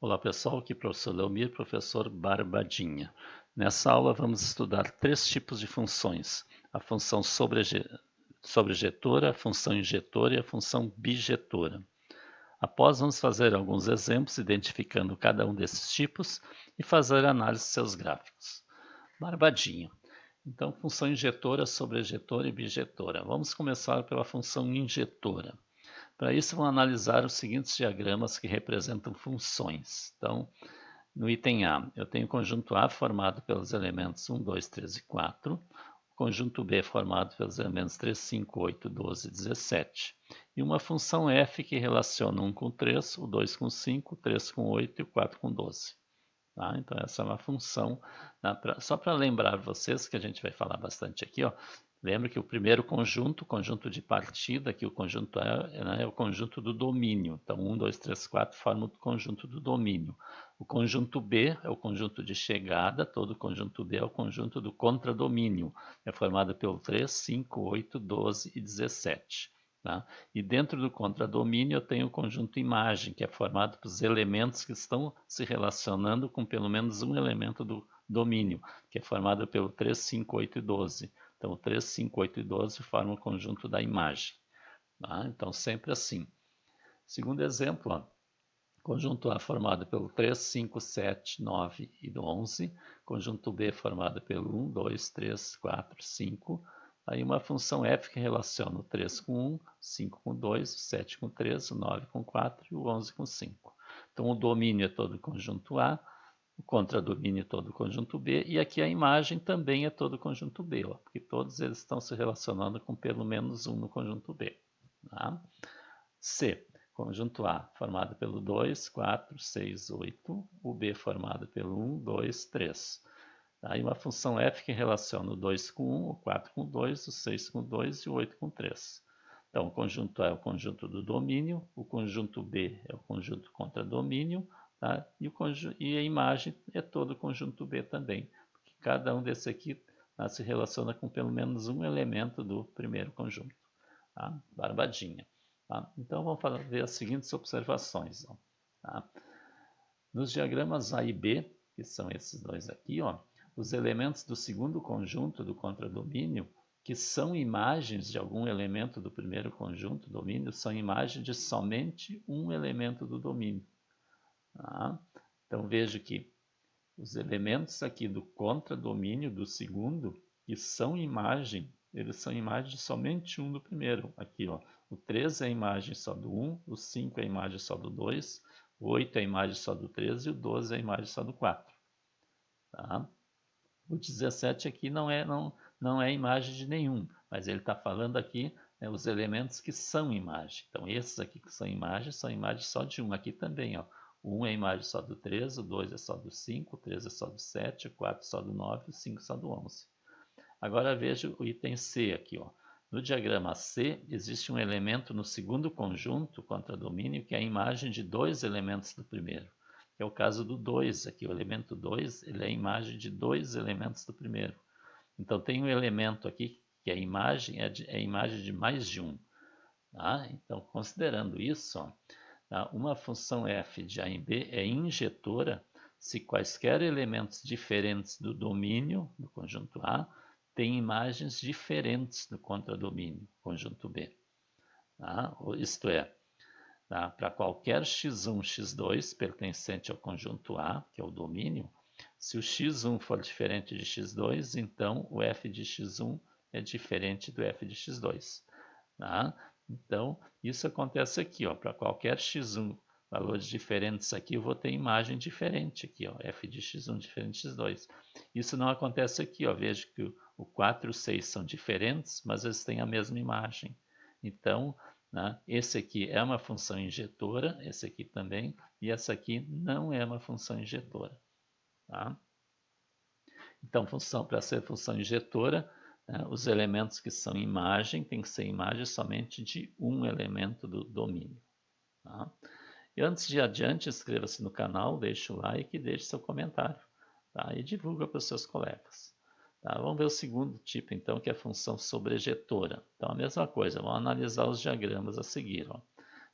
Olá pessoal, aqui é o professor Leomir, professor Barbadinha. Nessa aula vamos estudar três tipos de funções: a função sobrejetora, a função injetora e a função bijetora. Após vamos fazer alguns exemplos identificando cada um desses tipos e fazer análise de seus gráficos. Barbadinha. Então, função injetora, sobrejetora e bijetora. Vamos começar pela função injetora. Para isso, vamos analisar os seguintes diagramas que representam funções. Então, no item A, eu tenho o conjunto A formado pelos elementos 1, 2, 3 e 4, o conjunto B formado pelos elementos 3, 5, 8, 12 e 17, e uma função F que relaciona 1 com 3, o 2 com 5, o 3 com 8 e o 4 com 12. Tá? Então, essa é uma função. Só para lembrar vocês, que a gente vai falar bastante aqui, ó, lembra que o primeiro conjunto de partida, que o conjunto é o conjunto do domínio. Então, 1, 2, 3, 4 forma o conjunto do domínio. O conjunto B é o conjunto de chegada, todo conjunto B é o conjunto do contradomínio. É formado pelo 3, 5, 8, 12 e 17. Tá? E dentro do contradomínio eu tenho o conjunto imagem, que é formado pelos elementos que estão se relacionando com pelo menos um elemento do domínio, que é formado pelo 3, 5, 8 e 12. Então, 3, 5, 8 e 12 formam o conjunto da imagem. Tá? Então, sempre assim. Segundo exemplo, ó, conjunto A formado pelo 3, 5, 7, 9 e 11. Conjunto B formado pelo 1, 2, 3, 4, 5. Aí uma função f que relaciona o 3 com 1, 5 com 2, o 7 com 3, o 9 com 4 e o 11 com 5. Então, o domínio é todo o conjunto A, o contradomínio é todo o conjunto B, e aqui a imagem também é todo o conjunto B, ó, porque todos eles estão se relacionando com pelo menos um no conjunto B. Tá? C, conjunto A, formado pelo 2, 4, 6, 8, o B formado pelo 1, 2, 3. Aí uma função f que relaciona o 2 com 1, o 4 com 2, o 6 com 2 e o 8 com 3. Então, o conjunto A é o conjunto do domínio, o conjunto B é o conjunto contra domínio, tá? E a imagem é todo o conjunto B também, porque cada um desse aqui se relaciona com pelo menos um elemento do primeiro conjunto. Tá? Barbadinha. Tá? Então, vamos ver as seguintes observações. Ó, tá? Nos diagramas A e B, que são esses dois aqui, ó, os elementos do segundo conjunto do contradomínio, que são imagens de algum elemento do primeiro conjunto domínio, são imagens de somente um elemento do domínio. Tá? Então veja que os elementos aqui do contradomínio do segundo, que são imagem, eles são imagem de somente um do primeiro. Aqui, ó, o 3 é a imagem só do 1, o 5 é a imagem só do 2, o 8 é a imagem só do 3 e o 12 é a imagem só do 4. Tá? O 17 aqui não é imagem de nenhum, mas ele está falando aqui os elementos que são imagem. Então, esses aqui que são imagem só de um. Aqui também, ó. O 1 é imagem só do 3, o 2 é só do 5, o 3 é só do 7, o 4 só do 9, o 5 só do 11. Agora veja o item C aqui. Ó. No diagrama C, existe um elemento no segundo conjunto contradomínio que é a imagem de dois elementos do primeiro. Que é o caso do 2 aqui. O elemento 2 ele é a imagem de dois elementos do primeiro. Então tem um elemento aqui que a imagem é a imagem de mais de um. Tá? Então, considerando isso, ó, tá? Uma função f de A em B é injetora se quaisquer elementos diferentes do domínio do conjunto A têm imagens diferentes do contradomínio, conjunto B. Tá? Isto é, tá? Para qualquer x1, x2 pertencente ao conjunto A, que é o domínio, se o x1 for diferente de x2, então o f de x1 é diferente do f de x2. Tá? Então, isso acontece aqui, para qualquer x1, valores diferentes aqui, eu vou ter imagem diferente aqui, ó, f de x1 diferente de x2. Isso não acontece aqui, ó, veja que o 4 e o 6 são diferentes, mas eles têm a mesma imagem. Então, né, esse aqui é uma função injetora, esse aqui também, e essa aqui não é uma função injetora. Tá? Então, para ser função injetora, os elementos que são imagem tem que ser imagem somente de um elemento do domínio. Tá? E antes de ir adiante, inscreva-se no canal, deixe o like e deixe seu comentário. Tá? E divulga para os seus colegas. Tá? Vamos ver o segundo tipo, então, que é a função sobrejetora. Então, a mesma coisa, vamos analisar os diagramas a seguir. Ó.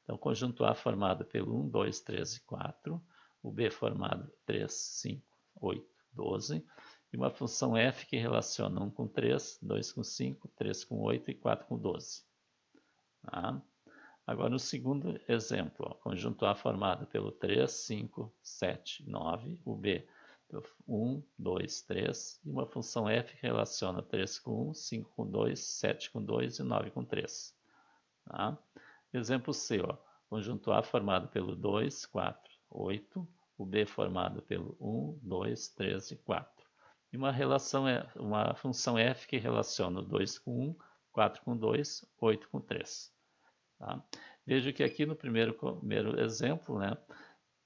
Então, conjunto A formado pelo 1, 2, 3 e 4. o b formado 3, 5, 8, 12, e uma função f que relaciona 1 com 3, 2 com 5, 3 com 8 e 4 com 12. Tá? Agora, no segundo exemplo, ó, conjunto A formado pelo 3, 5, 7, 9, o B 1, 2, 3, e uma função f que relaciona 3 com 1, 5 com 2, 7 com 2 e 9 com 3. Tá? Exemplo C, ó, conjunto A formado pelo 2, 4, 8, o B formado pelo 1, 2, 3 e 4. E uma função f que relaciona o 2 com 1, 4 com 2, 8 com 3. Tá? Veja que aqui no primeiro exemplo, né,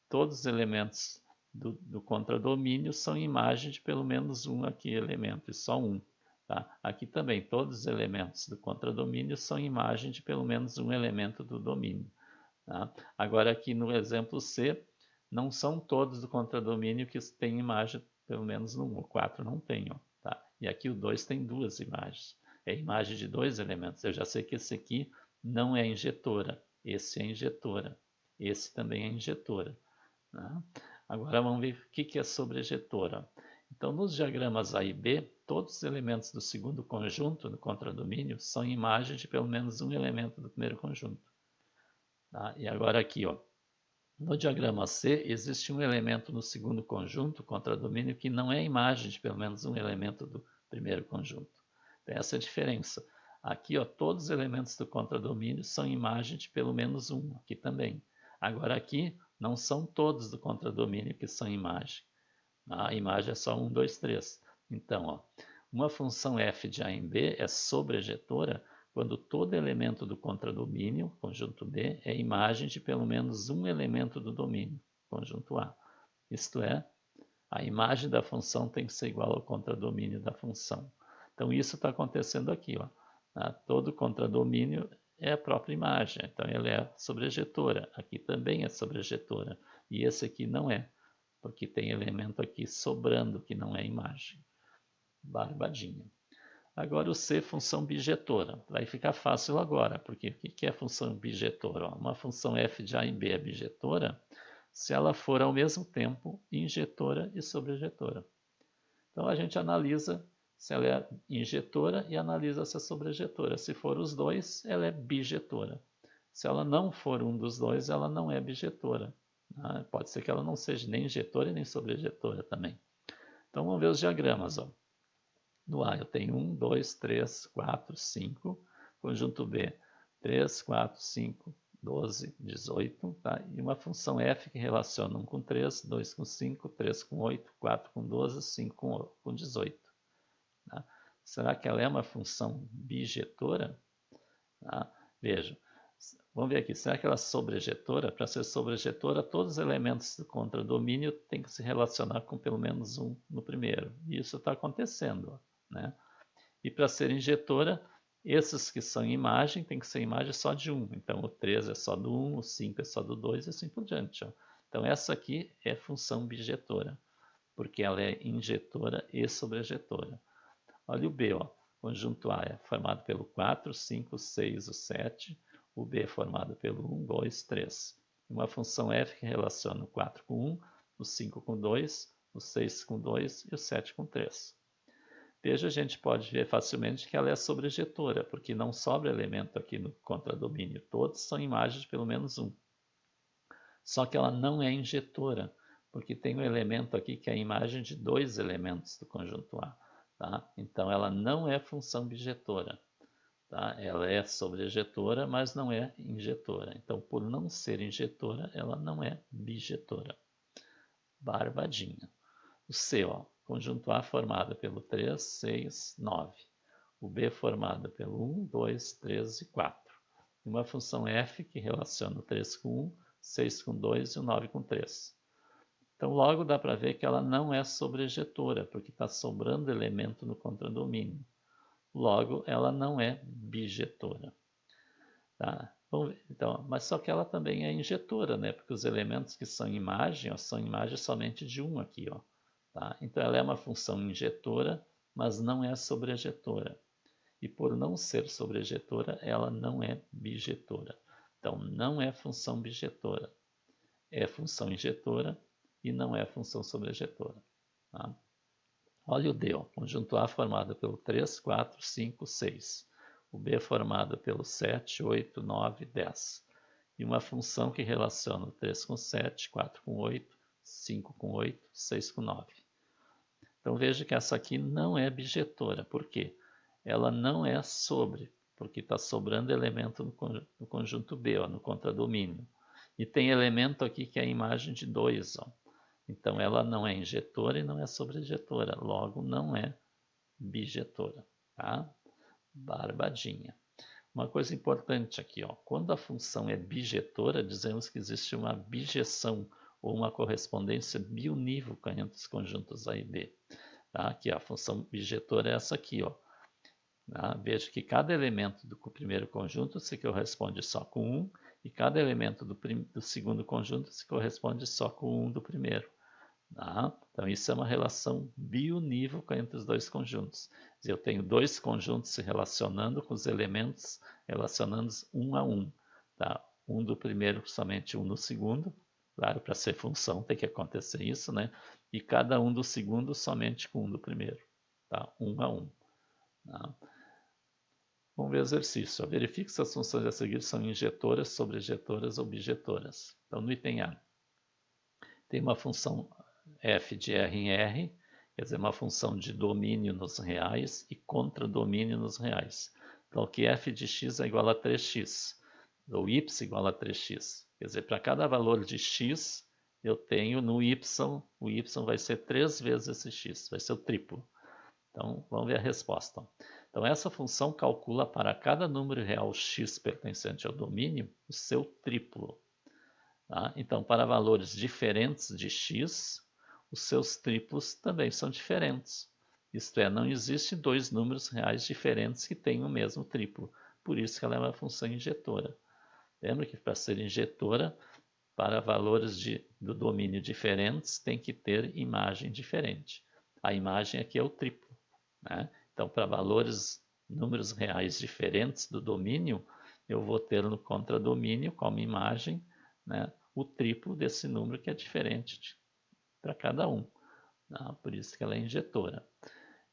todos os elementos do contradomínio são imagem de pelo menos um aqui elemento, e só um. Tá? Aqui também, todos os elementos do contradomínio são imagem de pelo menos um elemento do domínio. Tá? Agora aqui no exemplo C, não são todos do contradomínio que têm imagem pelo menos no 1, o 4 não tem. Ó, tá? E aqui o 2 tem duas imagens, é a imagem de dois elementos. Eu já sei que esse aqui não é injetora, esse é injetora, esse também é injetora. Tá? Agora vamos ver o que é sobrejetora. Então, nos diagramas A e B, todos os elementos do segundo conjunto do contradomínio são imagens de pelo menos um elemento do primeiro conjunto. Tá? E agora aqui, ó, no diagrama C, existe um elemento no segundo conjunto, contradomínio, que não é imagem de pelo menos um elemento do primeiro conjunto. Tem essa diferença. Aqui, ó, todos os elementos do contradomínio são imagem de pelo menos um, aqui também. Agora aqui, não são todos do contradomínio que são imagem. A imagem é só 1, 2, 3. Então, ó, uma função f de A em B é sobrejetora quando todo elemento do contradomínio, conjunto B, é imagem de pelo menos um elemento do domínio, conjunto A. Isto é, a imagem da função tem que ser igual ao contradomínio da função. Então, isso está acontecendo aqui. Ó. Todo contradomínio é a própria imagem, então ela é sobrejetora. Aqui também é sobrejetora, e esse aqui não é, porque tem elemento aqui sobrando que não é imagem. Barbadinha. Agora o C, função bijetora. Vai ficar fácil agora, porque o que é função bijetora? Uma função f de A em B é bijetora se ela for ao mesmo tempo injetora e sobrejetora. Então a gente analisa se ela é injetora e analisa se é sobrejetora. Se for os dois, ela é bijetora. Se ela não for um dos dois, ela não é bijetora. Pode ser que ela não seja nem injetora e nem sobrejetora também. Então vamos ver os diagramas. Ó. No A eu tenho 1, 2, 3, 4, 5. Conjunto B, 3, 4, 5, 12, 18. Tá? E uma função f que relaciona 1 com 3, 2 com 5, 3 com 8, 4 com 12, 5 com 18. Tá? Será que ela é uma função bijetora? Tá? Veja, vamos ver aqui, será que ela é sobrejetora? Para ser sobrejetora, todos os elementos do contradomínio têm que se relacionar com pelo menos um no primeiro. E isso está acontecendo. Né? E para ser injetora, esses que são imagem tem que ser imagem só de um. Então o 3 é só do 1, o 5 é só do 2 e assim por diante. Ó. Então essa aqui é função bijetora, porque ela é injetora e sobrejetora. Olha o B, ó. Conjunto A é formado pelo 4, 5, 6, o 7. O B é formado pelo 1, 2, 3. Uma função f que relaciona o 4 com 1, o 5 com 2, o 6 com 2 e o 7 com 3. Veja, a gente pode ver facilmente que ela é sobrejetora, porque não sobra elemento aqui no contradomínio. Todos são imagens de pelo menos um. Só que ela não é injetora, porque tem um elemento aqui que é a imagem de dois elementos do conjunto A. Tá? Então, ela não é função bijetora. Tá? Ela é sobrejetora, mas não é injetora. Então, por não ser injetora, ela não é bijetora. Barbadinha. O C, ó, conjunto A formado pelo 3, 6, 9. O B formado pelo 1, 2, 3 e 4. E uma função f que relaciona o 3 com 1, 6 com 2 e o 9 com 3. Então, logo dá para ver que ela não é sobrejetora, porque está sobrando elemento no contradomínio. Logo, ela não é bijetora. Tá? Então, mas só que ela também é injetora, né? Porque os elementos que são imagem, ó, são imagem somente de um aqui. Ó. Tá? Então, ela é uma função injetora, mas não é sobrejetora. E por não ser sobrejetora, ela não é bijetora. Então, não é função bijetora. É função injetora, e não é função sobrejetora. Tá? Olha o D, ó, conjunto A formado pelo 3, 4, 5, 6. O B formado pelo 7, 8, 9, 10. E uma função que relaciona o 3 com 7, 4 com 8, 5 com 8, 6 com 9. Então veja que essa aqui não é bijetora. Por quê? Ela não é sobre, porque está sobrando elemento no conjunto B, ó, no contradomínio. E tem elemento aqui que é a imagem de 2. Ó. Então ela não é injetora e não é sobrejetora. Logo, não é bijetora. Tá? Barbadinha. Uma coisa importante aqui, ó, quando a função é bijetora, dizemos que existe uma bijeção ou uma correspondência biunívoca entre os conjuntos A e B. Tá? Aqui, a função bijetora é essa aqui. Ó. Tá? Veja que cada elemento do primeiro conjunto se corresponde só com 1 e cada elemento do segundo conjunto se corresponde só com 1 do primeiro. Tá? Então, isso é uma relação biunívoca entre os dois conjuntos. Eu tenho dois conjuntos se relacionando com os elementos relacionando um a um. Tá? Um do primeiro, somente um no segundo. Claro, para ser função tem que acontecer isso, né? E cada um do segundo somente com um do primeiro. Tá? Um a um. Tá? Vamos ver o exercício. Verifique se as funções a seguir são injetoras, sobrejetoras ou bijetoras. Então, no item A, tem uma função f de R em R, quer dizer, uma função de domínio nos reais e contradomínio nos reais. Então, que f de x é igual a 3x, ou y igual a 3x. Quer dizer, para cada valor de x, eu tenho no y, o y vai ser 3 vezes esse x, vai ser o triplo. Então, vamos ver a resposta. Então, essa função calcula para cada número real x pertencente ao domínio o seu triplo. Tá? Então, para valores diferentes de x, os seus triplos também são diferentes. Isto é, não existe dois números reais diferentes que tenham o mesmo triplo. Por isso que ela é uma função injetora. Lembra que para ser injetora, para valores do domínio diferentes, tem que ter imagem diferente. A imagem aqui é o triplo. Né? Então, para números reais diferentes do domínio, eu vou ter no contradomínio como imagem, né, o triplo desse número que é diferente para cada um. Tá? Por isso que ela é injetora.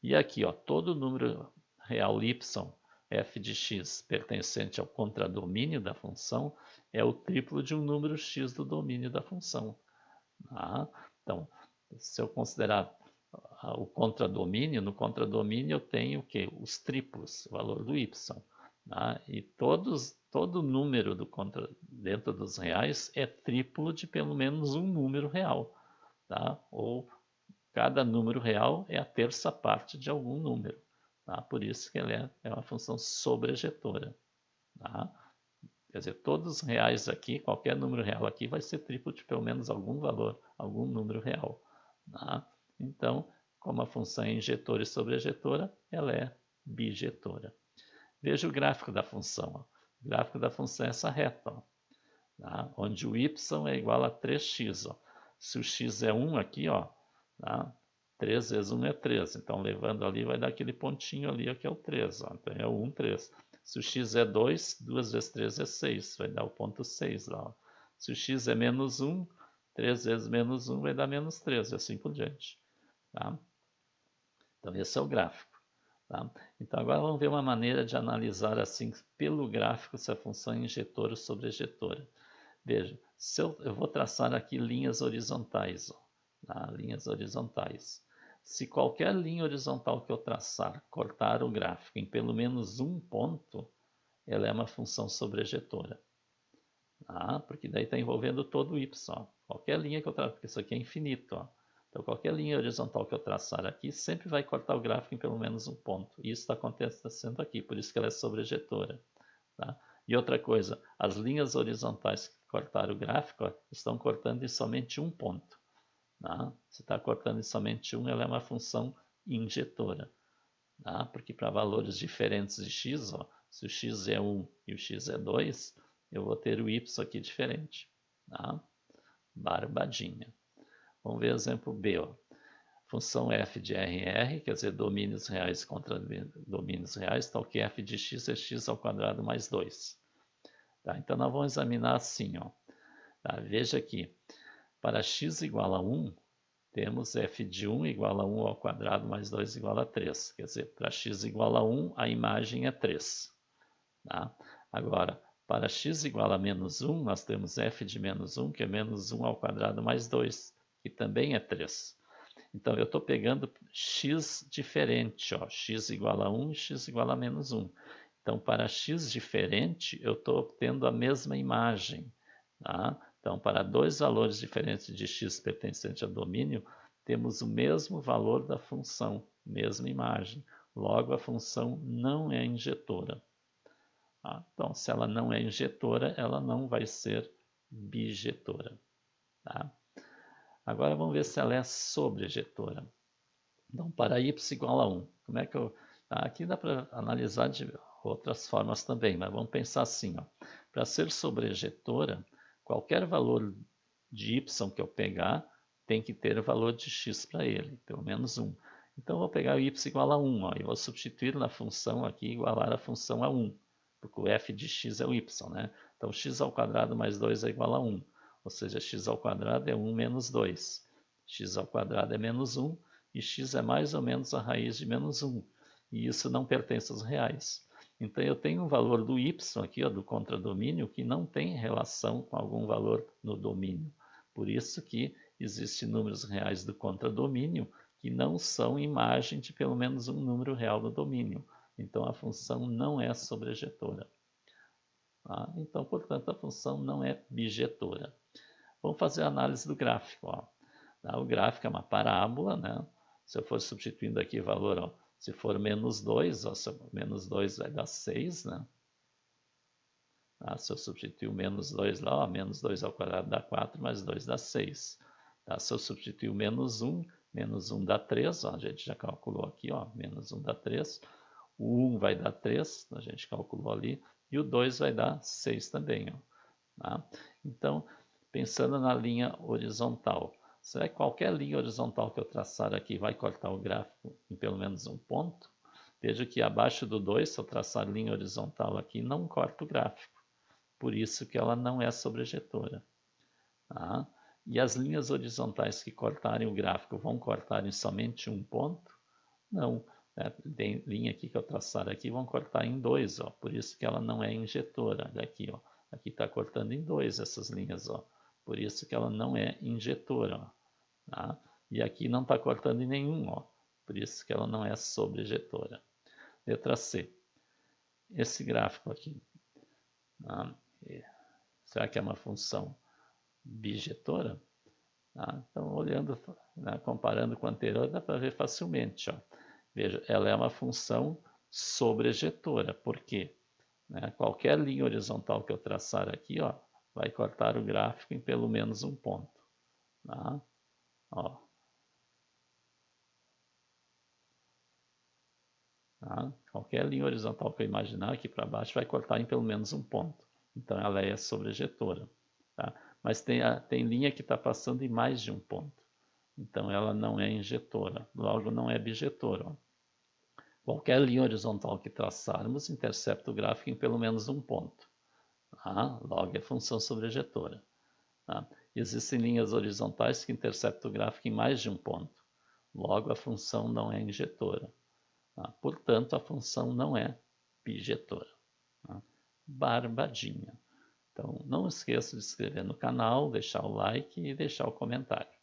E aqui, ó, todo número real y, f de x, pertencente ao contradomínio da função, é o triplo de um número x do domínio da função. Tá? Então, se eu considerar o contradomínio, no contradomínio eu tenho o quê? Os triplos, o valor do y. Tá? E todo número dentro dos reais é triplo de pelo menos um número real. Tá? Ou cada número real é a terça parte de algum número. Tá? Por isso que ela é uma função sobrejetora. Tá? Quer dizer, todos os reais aqui, qualquer número real aqui vai ser triplo de pelo menos algum valor, algum número real. Tá? Então, como a função é injetora e sobrejetora, ela é bijetora. Veja o gráfico da função. Ó. O gráfico da função é essa reta, ó, tá? Onde o y é igual a 3x. Ó. Se o x é 1 aqui, ó, tá? 3 vezes 1 é 3. Então, levando ali, vai dar aquele pontinho ali, ó, que é o 3. Ó. Então, é o 1, 3. Se o x é 2, 2 vezes 3 é 6. Vai dar o ponto 6 lá. Ó. Se o x é menos 1, 3 vezes menos 1 vai dar menos 3, e assim por diante. Tá? Então, esse é o gráfico. Tá? Então, agora vamos ver uma maneira de analisar assim pelo gráfico se a função é injetora ou sobrejetora. Veja, eu vou traçar aqui linhas horizontais. Ó, tá? Linhas horizontais. Se qualquer linha horizontal que eu traçar cortar o gráfico em pelo menos um ponto, ela é uma função sobrejetora. Tá? Porque daí está envolvendo todo o y. Ó. Qualquer linha que eu traçar, porque isso aqui é infinito. Ó. Então, qualquer linha horizontal que eu traçar aqui sempre vai cortar o gráfico em pelo menos um ponto. E isso está acontecendo aqui, por isso que ela é sobrejetora. Tá? E outra coisa, as linhas horizontais que cortaram o gráfico ó, estão cortando em somente um ponto. Tá? Se está cortando em somente um, ela é uma função injetora. Tá? Porque para valores diferentes de x, ó, se o x é 1 e o x é 2, eu vou ter o y aqui diferente. Tá? Barbadinha. Vamos ver o exemplo B. Ó. Função f de R em R, quer dizer, domínios reais contra domínios reais, tal que f de x é x ao quadrado mais 2. Tá? Então, nós vamos examinar assim. Ó. Tá? Veja aqui. Para x igual a 1, temos f de 1 igual a 1 ao quadrado mais 2 igual a 3. Quer dizer, para x igual a 1, a imagem é 3. Tá? Agora, para x igual a menos 1, nós temos f de menos 1, que é menos 1 ao quadrado mais 2, que também é 3. Então, eu estou pegando x diferente, ó, x igual a 1 e x igual a menos 1. Então, para x diferente, eu estou obtendo a mesma imagem. Tá? Então, para dois valores diferentes de x pertencente a domínio, temos o mesmo valor da função, mesma imagem. Logo, a função não é injetora. Tá? Então, se ela não é injetora, ela não vai ser bijetora. Tá? Agora, vamos ver se ela é sobrejetora. Então, para y igual a 1, como é que eu... Aqui dá para analisar de outras formas também, mas vamos pensar assim. Para ser sobrejetora, qualquer valor de y que eu pegar tem que ter o valor de x para ele, pelo menos 1. Então, eu vou pegar o y igual a 1, e vou substituir na função aqui, igualar a função a 1, porque o f de x é o y, né? Então, x ao quadrado mais 2 é igual a 1, ou seja, x ao quadrado é 1 menos 2. X ao quadrado é menos 1, e x é mais ou menos a raiz de menos 1, e isso não pertence aos reais. Então, eu tenho um valor do y aqui, ó, do contradomínio, que não tem relação com algum valor no domínio. Por isso que existem números reais do contradomínio que não são imagem de pelo menos um número real do domínio. Então, a função não é sobrejetora. Tá? Então, portanto, a função não é bijetora. Vamos fazer a análise do gráfico. Ó. O gráfico é uma parábola, né? Se eu for substituindo aqui o valor, ó, se for menos 2, ó, menos 2 vai dar 6, né? Se eu substituir o menos 2 lá, ó, menos 2 ao quadrado dá 4, mais 2 dá 6. Se eu substituir o menos 1 dá 3, ó, a gente já calculou aqui, ó, menos 1 dá 3. O 1 vai dar 3, a gente calculou ali, e o 2 vai dar 6 também. Ó, tá? Então, pensando na linha horizontal, será que qualquer linha horizontal que eu traçar aqui vai cortar o gráfico em pelo menos um ponto? Veja que abaixo do 2, se eu traçar linha horizontal aqui, não corta o gráfico. Por isso que ela não é sobrejetora. Tá? E as linhas horizontais que cortarem o gráfico vão cortar em somente um ponto? Não. Tem linha aqui que eu traçar aqui vão cortar em 2, ó. Por isso que ela não é injetora. Aqui, ó. Aqui está cortando em 2 essas linhas, ó. Por isso que ela não é injetora. Ó. Tá? E aqui não está cortando em nenhum, ó. Por isso que ela não é sobrejetora. Letra C. Esse gráfico aqui. Tá? Será que é uma função bijetora? Tá? Então, olhando, né, comparando com a anterior, dá para ver facilmente. Ó. Veja, ela é uma função sobrejetora. Por quê? Né, qualquer linha horizontal que eu traçar aqui, ó, vai cortar o gráfico em pelo menos um ponto. Tá? Ó. Tá? Qualquer linha horizontal que eu imaginar aqui para baixo vai cortar em pelo menos um ponto. Então, ela é sobrejetora. Tá? Mas tem linha que está passando em mais de um ponto. Então, ela não é injetora. Logo, não é bijetora. Ó. Qualquer linha horizontal que traçarmos intercepta o gráfico em pelo menos um ponto. Tá? Logo, é função sobrejetora. Tá? Existem linhas horizontais que interceptam o gráfico em mais de um ponto. Logo, a função não é injetora. Tá? Portanto, a função não é bijetora. Tá? Barbadinha. Então, não esqueça de se inscrever no canal, deixar o like e deixar o comentário.